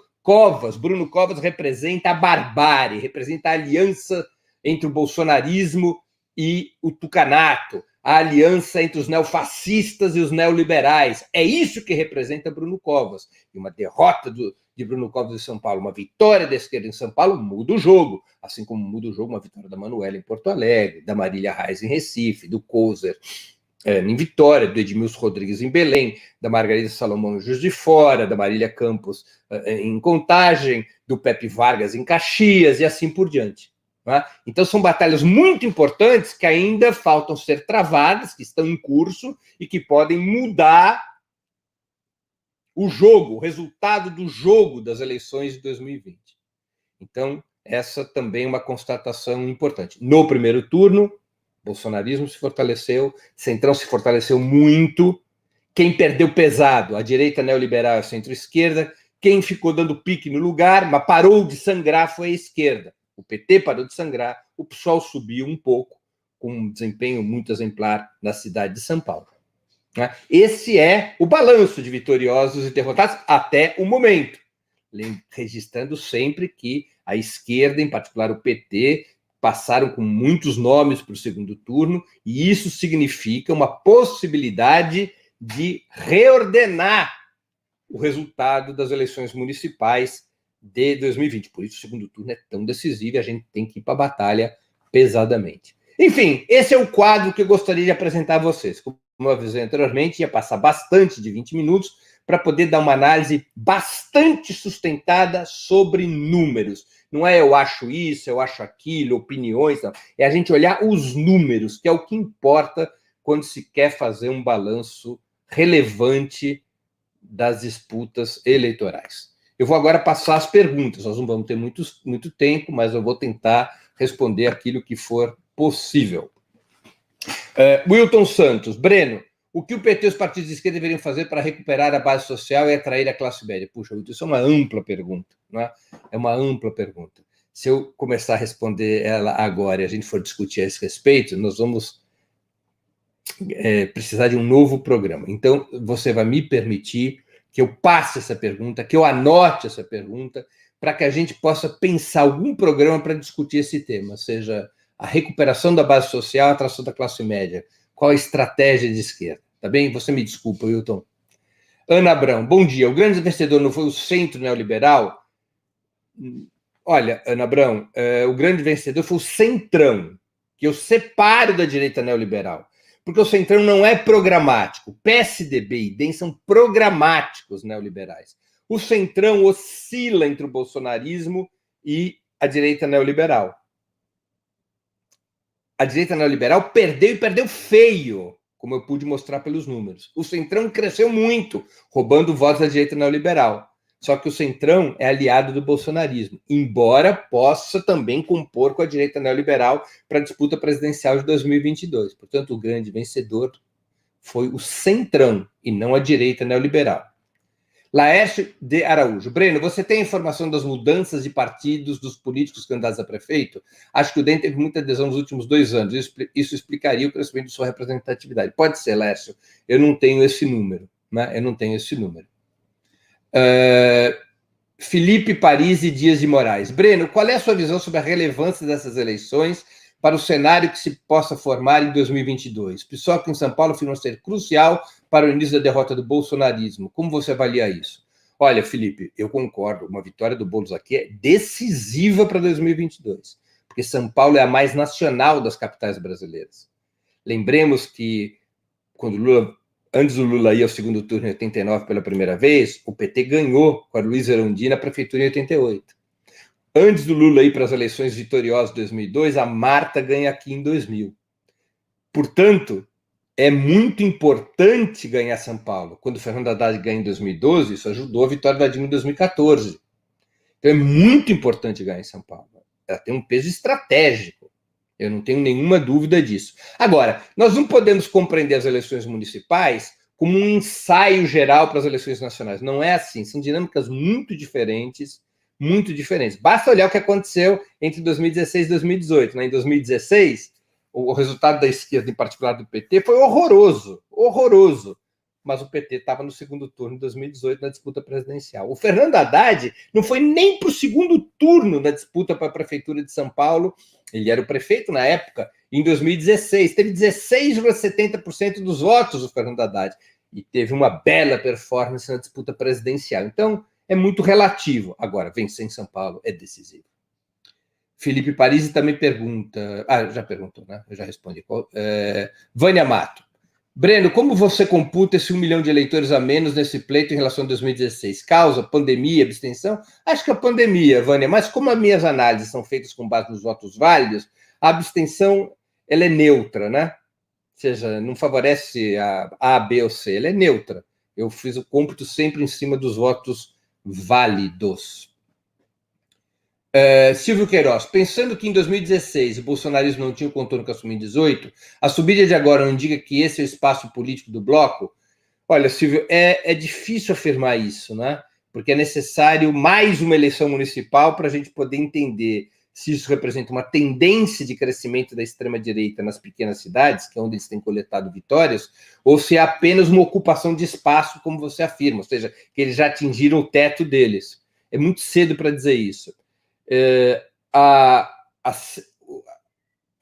Bruno Covas representa a barbárie, representa a aliança entre o bolsonarismo e o tucanato, a aliança entre os neofascistas e os neoliberais. É isso que representa Bruno Covas. E uma derrota de Bruno Covas em São Paulo, uma vitória da esquerda em São Paulo, muda o jogo. Assim como muda o jogo uma vitória da Manuela em Porto Alegre, da Marília Reis em Recife, do Kozer em Vitória, do Edmilson Rodrigues em Belém, da Margarida Salomão em Juiz de Fora, da Marília Campos em Contagem, do Pepe Vargas em Caxias e assim por diante. Então, são batalhas muito importantes que ainda faltam ser travadas, que estão em curso e que podem mudar o jogo, o resultado do jogo das eleições de 2020. Então, essa também é uma constatação importante. No primeiro turno, o bolsonarismo se fortaleceu, Centrão se fortaleceu muito. Quem perdeu pesado, a direita neoliberal e a centro-esquerda. Quem ficou dando pique no lugar, mas parou de sangrar, foi a esquerda. O PT parou de sangrar, o PSOL subiu um pouco, com um desempenho muito exemplar na cidade de São Paulo. Esse é o balanço de vitoriosos e derrotados até o momento, registrando sempre que a esquerda, em particular o PT, passaram com muitos nomes para o segundo turno, e isso significa uma possibilidade de reordenar o resultado das eleições municipais de 2020. Por isso o segundo turno é tão decisivo e a gente tem que ir para a batalha pesadamente. Enfim, esse é o quadro que eu gostaria de apresentar a vocês. Como eu avisei anteriormente, ia passar bastante de 20 minutos para poder dar uma análise bastante sustentada sobre números. Não é eu acho isso, eu acho aquilo, opiniões, não. É a gente olhar os números, que é o que importa quando se quer fazer um balanço relevante das disputas eleitorais. Eu vou agora passar as perguntas. Nós não vamos ter muito tempo, mas eu vou tentar responder aquilo que for possível. Wilton Santos. Breno, o que o PT e os partidos de esquerda deveriam fazer para recuperar a base social e atrair a classe média? Puxa, Wilton, isso é uma ampla pergunta. Não é? É uma ampla pergunta. Se eu começar a responder ela agora e a gente for discutir a esse respeito, nós vamos precisar de um novo programa. Então, você vai me permitir que eu passe essa pergunta, que eu anote essa pergunta, para que a gente possa pensar algum programa para discutir esse tema, seja a recuperação da base social, a atração da classe média. Qual a estratégia de esquerda? Tá bem? Você me desculpa, Wilton. Ana Abrão, bom dia. O grande vencedor não foi o centro neoliberal? Olha, Ana Abrão, o grande vencedor foi o centrão, que eu separo da direita neoliberal. Porque o Centrão não é programático. PSDB e DEM são programáticos neoliberais. O Centrão oscila entre o bolsonarismo e a direita neoliberal. A direita neoliberal perdeu e perdeu feio, como eu pude mostrar pelos números. O Centrão cresceu muito, roubando votos da direita neoliberal. Só que o Centrão é aliado do bolsonarismo, embora possa também compor com a direita neoliberal para a disputa presidencial de 2022. Portanto, o grande vencedor foi o Centrão e não a direita neoliberal. Laércio de Araújo. Breno, você tem informação das mudanças de partidos dos políticos candidatos a prefeito? Acho que o DEM teve muita adesão nos últimos 2 anos. Isso explicaria o crescimento de sua representatividade. Pode ser, Laércio. Eu não tenho esse número. Né? Eu não tenho esse número. Felipe Paris e Dias de Moraes. Breno, qual é a sua visão sobre a relevância dessas eleições para o cenário que se possa formar em 2022? PSOL em São Paulo afirma ser crucial para o início da derrota do bolsonarismo. Como você avalia isso? Olha, Felipe, eu concordo. Uma vitória do Boulos aqui é decisiva para 2022, porque São Paulo é a mais nacional das capitais brasileiras. Lembremos que quando antes do Lula ir ao segundo turno em 89 pela primeira vez, o PT ganhou com a Luiza Erundina a prefeitura em 88. Antes do Lula ir para as eleições vitoriosas de 2002, a Marta ganha aqui em 2000. Portanto, é muito importante ganhar São Paulo. Quando o Fernando Haddad ganha em 2012, isso ajudou a vitória da Dilma em 2014. Então é muito importante ganhar em São Paulo. Ela tem um peso estratégico. Eu não tenho nenhuma dúvida disso. Agora, nós não podemos compreender as eleições municipais como um ensaio geral para as eleições nacionais. Não é assim. São dinâmicas muito diferentes, muito diferentes. Basta olhar o que aconteceu entre 2016 e 2018. Né? Em 2016, o resultado da esquerda, em particular do PT, foi horroroso, horroroso. Mas o PT estava no segundo turno de 2018 na disputa presidencial. O Fernando Haddad não foi nem para o segundo turno da disputa para a prefeitura de São Paulo. Ele era o prefeito na época, em 2016. Teve 16,70% dos votos o Fernando Haddad. E teve uma bela performance na disputa presidencial. Então, é muito relativo. Agora, vencer em São Paulo é decisivo. Felipe Parisi também pergunta... já perguntou, né? Eu já respondi. Vânia Mato. Breno, como você computa esse 1 milhão de eleitores a menos nesse pleito em relação a 2016? Causa, pandemia, abstenção? Acho que a pandemia, Vânia, mas como as minhas análises são feitas com base nos votos válidos, a abstenção ela é neutra, né? Ou seja, não favorece a B ou C, ela é neutra. Eu fiz o cômputo sempre em cima dos votos válidos. Silvio Queiroz, pensando que em 2016 o bolsonarismo não tinha o contorno que assumiu em 2018, a subida de agora não indica que esse é o espaço político do bloco? Olha, Silvio, é difícil afirmar isso, né? Porque é necessário mais uma eleição municipal para a gente poder entender se isso representa uma tendência de crescimento da extrema-direita nas pequenas cidades, que é onde eles têm coletado vitórias, ou se é apenas uma ocupação de espaço, como você afirma, ou seja, que eles já atingiram o teto deles. É muito cedo para dizer isso. A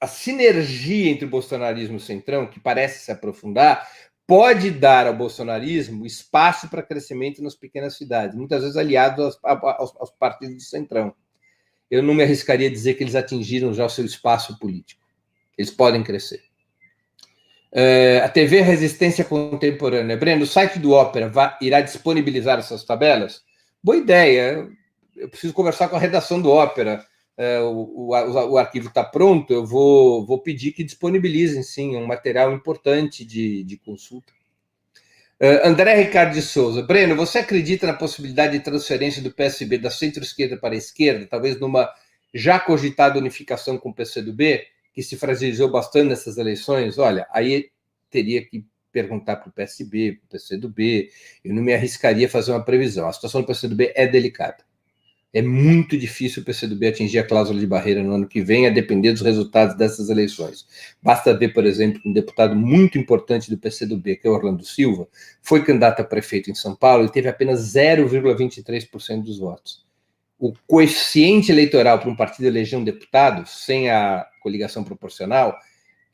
sinergia entre o bolsonarismo e o centrão, que parece se aprofundar, pode dar ao bolsonarismo espaço para crescimento nas pequenas cidades, muitas vezes aliado aos partidos do centrão. Eu não me arriscaria a dizer que eles atingiram já o seu espaço político. Eles podem crescer. A TV Resistência Contemporânea. Breno, o site do Ópera irá disponibilizar essas tabelas? Boa ideia. Eu preciso conversar com a redação do Ópera. O arquivo está pronto, eu vou pedir que disponibilizem, sim, um material importante de consulta. André Ricardo de Souza. Breno, você acredita na possibilidade de transferência do PSB da centro-esquerda para a esquerda, talvez numa já cogitada unificação com o PCdoB, que se fragilizou bastante nessas eleições? Olha, aí teria que perguntar para o PSB, para o PCdoB, eu não me arriscaria a fazer uma previsão. A situação do PCdoB é delicada. É muito difícil o PCdoB atingir a cláusula de barreira no ano que vem, a depender dos resultados dessas eleições. Basta ver, por exemplo, que um deputado muito importante do PCdoB, que é Orlando Silva, foi candidato a prefeito em São Paulo e teve apenas 0,23% dos votos. O coeficiente eleitoral para um partido eleger um deputado, sem a coligação proporcional,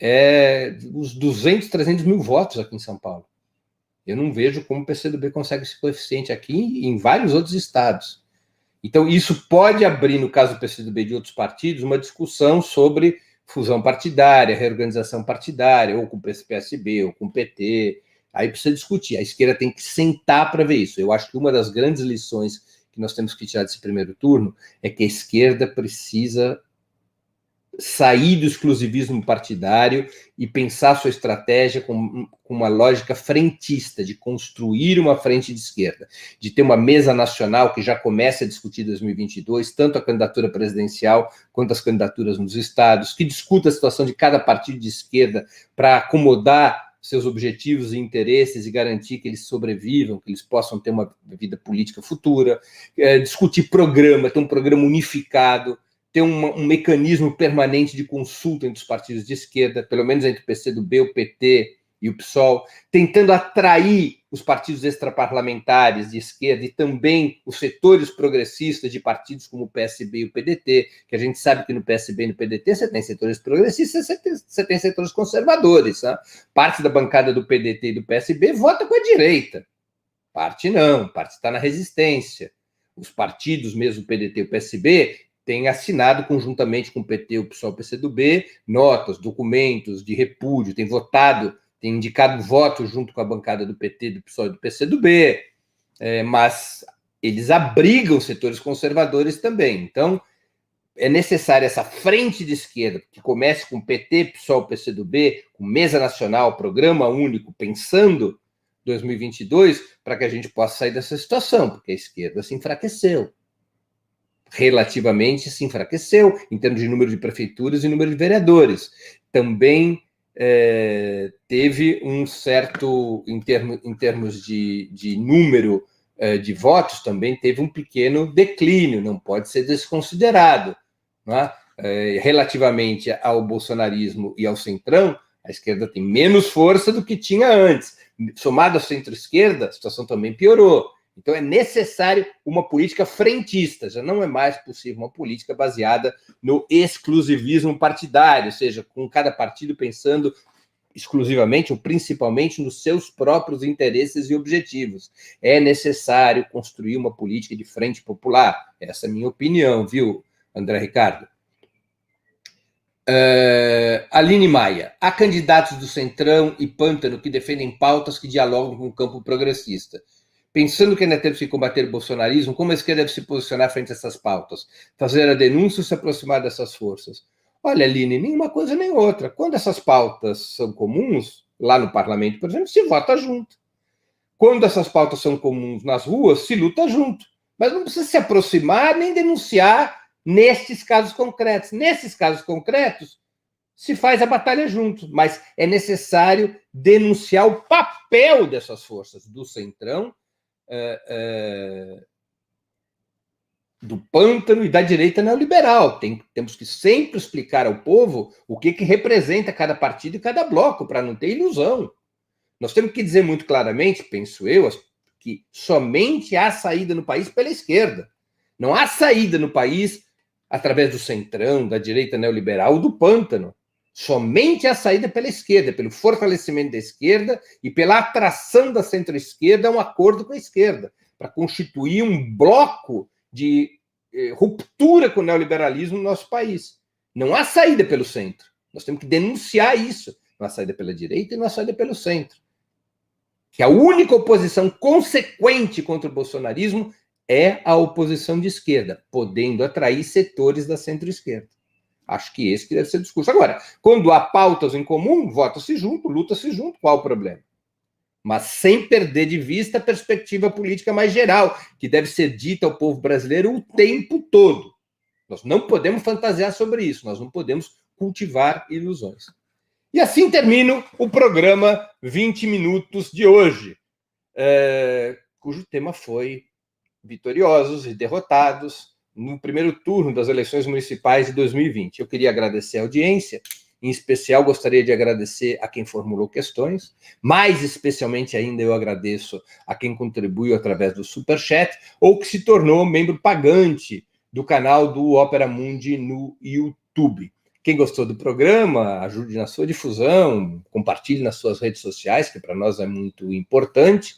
é uns 200, 300 mil votos aqui em São Paulo. Eu não vejo como o PCdoB consegue esse coeficiente aqui e em vários outros estados. Então, isso pode abrir, no caso do PCdoB e de outros partidos, uma discussão sobre fusão partidária, reorganização partidária, ou com o PSB, ou com o PT. Aí precisa discutir. A esquerda tem que sentar para ver isso. Eu acho que uma das grandes lições que nós temos que tirar desse primeiro turno é que a esquerda precisa sair do exclusivismo partidário e pensar sua estratégia com uma lógica frentista, de construir uma frente de esquerda, de ter uma mesa nacional que já começa a discutir em 2022, tanto a candidatura presidencial quanto as candidaturas nos estados, que discuta a situação de cada partido de esquerda para acomodar seus objetivos e interesses e garantir que eles sobrevivam, que eles possam ter uma vida política futura, discutir programa, ter um programa unificado, ter um mecanismo permanente de consulta entre os partidos de esquerda, pelo menos entre o PCdoB, o PT e o PSOL, tentando atrair os partidos extraparlamentares de esquerda e também os setores progressistas de partidos como o PSB e o PDT, que a gente sabe que no PSB e no PDT você tem setores progressistas, você tem setores conservadores. Né? Parte da bancada do PDT e do PSB vota com a direita. Parte não, parte está na resistência. Os partidos, mesmo o PDT e o PSB, têm assinado conjuntamente com o PT, o PSOL e o PCdoB, notas, documentos de repúdio, têm votado, têm indicado voto junto com a bancada do PT, do PSOL e do PCdoB, mas eles abrigam setores conservadores também. Então, é necessária essa frente de esquerda, que comece com PT, PSOL, PCdoB, com mesa nacional, programa único, pensando 2022, para que a gente possa sair dessa situação, porque a esquerda se enfraqueceu. Relativamente se enfraqueceu, em termos de número de prefeituras e número de vereadores. Também teve um certo, em termos de número de votos, também teve um pequeno declínio, não pode ser desconsiderado. Não é? Relativamente ao bolsonarismo e ao centrão, a esquerda tem menos força do que tinha antes. Somado ao centro-esquerda, a situação também piorou. Então é necessário uma política frentista, já não é mais possível uma política baseada no exclusivismo partidário, ou seja, com cada partido pensando exclusivamente ou principalmente nos seus próprios interesses e objetivos. É necessário construir uma política de frente popular. Essa é a minha opinião, viu, André Ricardo? Aline Maia. Há candidatos do Centrão e Pântano que defendem pautas que dialogam com o campo progressista. Pensando que ainda temos que combater o bolsonarismo, como a esquerda deve se posicionar frente a essas pautas? Fazer a denúncia ou se aproximar dessas forças? Olha, Aline, nenhuma coisa nem outra. Quando essas pautas são comuns, lá no parlamento, por exemplo, se vota junto. Quando essas pautas são comuns nas ruas, se luta junto. Mas não precisa se aproximar nem denunciar nestes casos concretos. Nesses casos concretos, se faz a batalha junto. Mas é necessário denunciar o papel dessas forças, do Centrão, do Pântano e da direita neoliberal. Temos que sempre explicar ao povo o que representa cada partido e cada bloco, para não ter ilusão. Nós temos que dizer muito claramente, penso eu, que somente há saída no país pela esquerda. Não há saída no país através do Centrão, da direita neoliberal ou do Pântano. Somente a saída pela esquerda, pelo fortalecimento da esquerda e pela atração da centro-esquerda a um acordo com a esquerda, para constituir um bloco de ruptura com o neoliberalismo no nosso país. Não há saída pelo centro. Nós temos que denunciar isso. Não há saída pela direita e não há saída pelo centro. Que a única oposição consequente contra o bolsonarismo é a oposição de esquerda, podendo atrair setores da centro-esquerda. Acho que esse que deve ser o discurso. Agora, quando há pautas em comum, vota-se junto, luta-se junto, qual o problema? Mas sem perder de vista a perspectiva política mais geral, que deve ser dita ao povo brasileiro o tempo todo. Nós não podemos fantasiar sobre isso, nós não podemos cultivar ilusões. E assim termino o programa 20 Minutos de hoje, cujo tema foi vitoriosos e derrotados no primeiro turno das eleições municipais de 2020. Eu queria agradecer a audiência, em especial gostaria de agradecer a quem formulou questões, mais especialmente ainda eu agradeço a quem contribuiu através do Superchat ou que se tornou membro pagante do canal do Opera Mundi no YouTube. Quem gostou do programa, ajude na sua difusão, compartilhe nas suas redes sociais, que para nós é muito importante.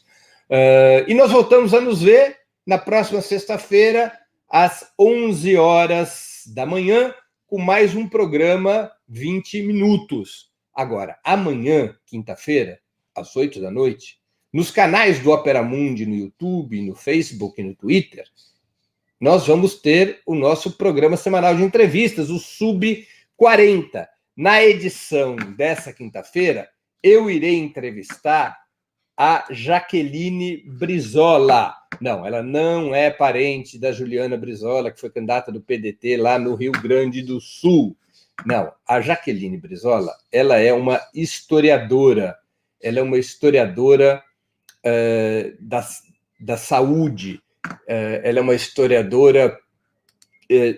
E nós voltamos a nos ver na próxima sexta-feira, às 11 horas da manhã, com mais um programa 20 Minutos. Agora, amanhã, quinta-feira, às 8 da noite, nos canais do Opera Mundi, no YouTube, no Facebook e no Twitter, nós vamos ter o nosso programa semanal de entrevistas, o Sub-40. Na edição dessa quinta-feira, eu irei entrevistar a Jaqueline Brizola. Não, ela não é parente da Juliana Brizola, que foi candidata do PDT lá no Rio Grande do Sul. Não, a Jaqueline Brizola, ela é uma historiadora. Ela é uma historiadora da saúde. Ela é uma historiadora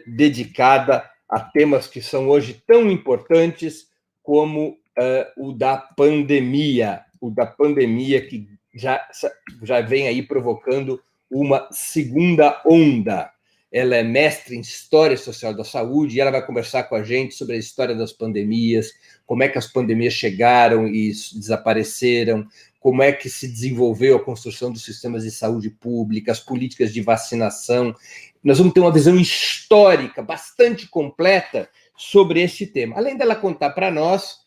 dedicada a temas que são hoje tão importantes como o da pandemia. O da pandemia que já vem aí provocando uma segunda onda. Ela é mestre em História Social da Saúde e ela vai conversar com a gente sobre a história das pandemias, como é que as pandemias chegaram e desapareceram, como é que se desenvolveu a construção dos sistemas de saúde pública, as políticas de vacinação. Nós vamos ter uma visão histórica bastante completa sobre esse tema, além dela contar para nós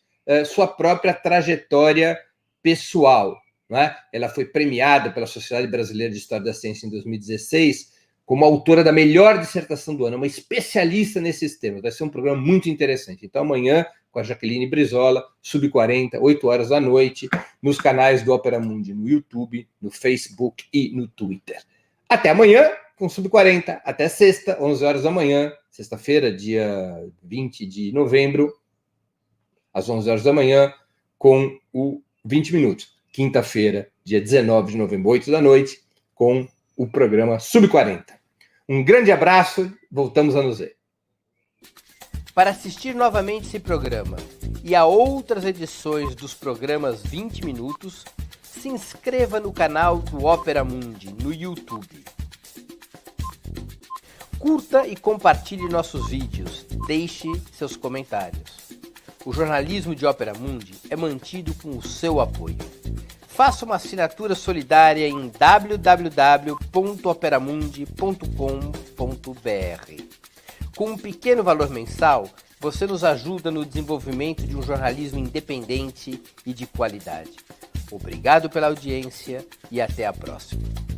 sua própria trajetória pessoal. Não é? Ela foi premiada pela Sociedade Brasileira de História da Ciência em 2016 como autora da melhor dissertação do ano, uma especialista nesses temas. Vai ser um programa muito interessante. Então, amanhã, com a Jaqueline Brizola, Sub40, 8 horas da noite, nos canais do Opera Mundi, no YouTube, no Facebook e no Twitter. Até amanhã, com Sub40. Até sexta, 11 horas da manhã, sexta-feira, dia 20 de novembro, às 11 horas da manhã, com o 20 Minutos. Quinta-feira, dia 19 de novembro, 8 da noite, com o programa Sub40. Um grande abraço, voltamos a nos ver. Para assistir novamente esse programa e a outras edições dos programas 20 Minutos, se inscreva no canal do Opera Mundi no YouTube. Curta e compartilhe nossos vídeos, deixe seus comentários. O jornalismo de Opera Mundi é mantido com o seu apoio. Faça uma assinatura solidária em www.operamundi.com.br. Com um pequeno valor mensal, você nos ajuda no desenvolvimento de um jornalismo independente e de qualidade. Obrigado pela audiência e até a próxima.